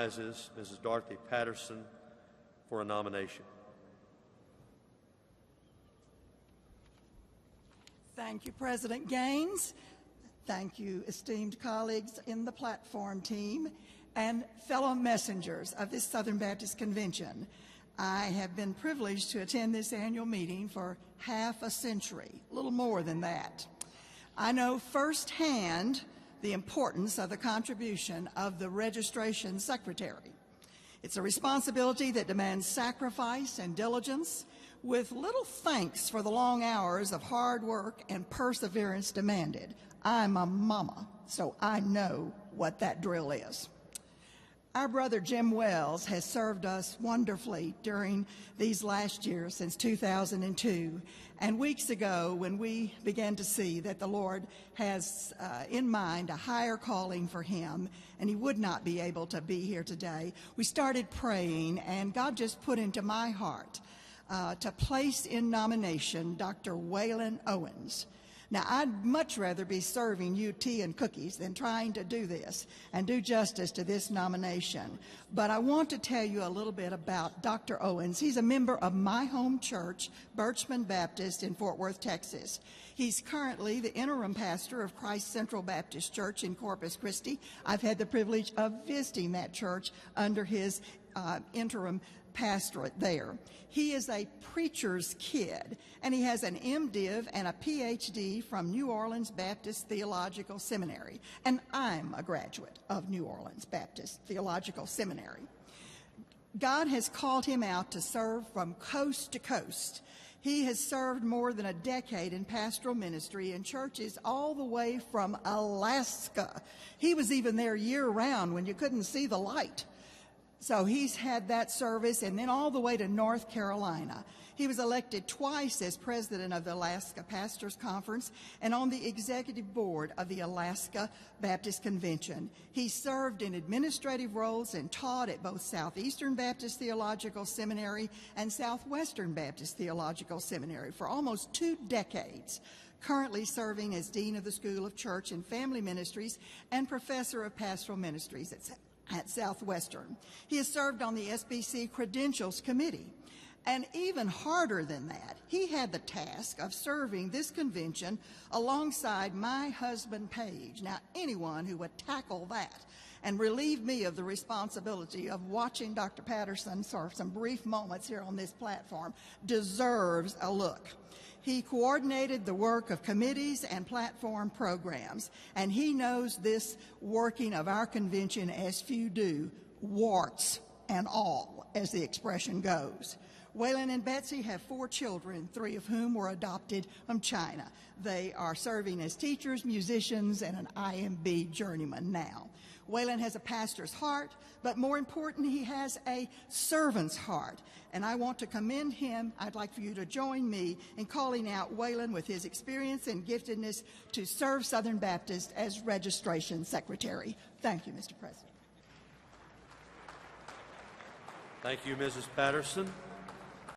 Mrs. Dorothy Patterson for a nomination. Thank you, President Gaines. Thank you, esteemed colleagues in the platform team and fellow messengers of this Southern Baptist Convention. I have been privileged to attend this annual meeting for half a century, a little more than that. I know firsthand the importance of the contribution of the registration secretary. It's a responsibility that demands sacrifice and diligence, with little thanks for the long hours of hard work and perseverance demanded. I'm a mama, so I know what that drill is. Our brother Jim Wells has served us wonderfully during these last years since 2002. And weeks ago, when we began to see that the Lord has in mind a higher calling for him, and he would not be able to be here today, we started praying, and God just put into my heart to place in nomination Dr. Waylan Owens. Now, I'd much rather be serving you tea and cookies than trying to do this and do justice to this nomination. But I want to tell you a little bit about Dr. Owens. He's a member of my home church, Birchman Baptist in Fort Worth, Texas. He's currently the interim pastor of Christ Central Baptist Church in Corpus Christi. I've had the privilege of visiting that church under his interim pastorate there. He is a preacher's kid, and he has an MDiv and a PhD from New Orleans Baptist Theological Seminary, and I'm a graduate of New Orleans Baptist Theological Seminary. God has called him out to serve from coast to coast. He has served more than a decade in pastoral ministry in churches all the way from Alaska. He was even there year-round when you couldn't see the light. So he's had that service, and then all the way to North Carolina. He was elected twice as president of the Alaska Pastors Conference and on the executive board of the Alaska Baptist Convention. He served in administrative roles and taught at both Southeastern Baptist Theological Seminary and Southwestern Baptist Theological Seminary for almost 2 decades. Currently serving as Dean of the School of Church and Family Ministries and Professor of Pastoral Ministries at Southwestern. He has served on the SBC Credentials Committee. And even harder than that, he had the task of serving this convention alongside my husband, Paige. Now, anyone who would tackle that and relieve me of the responsibility of watching Dr. Patterson for some brief moments here on this platform deserves a look. He coordinated the work of committees and platform programs, and he knows this working of our convention as few do, warts and all, as the expression goes. Waylan and Betsy have 4 children, 3 of whom were adopted from China. They are serving as teachers, musicians, and an IMB journeyman now. Waylan has a pastor's heart, but more important, he has a servant's heart. And I want to commend him. I'd like for you to join me in calling out Waylan with his experience and giftedness to serve Southern Baptist as registration secretary. Thank you, Mr. President. Thank you, Mrs. Patterson.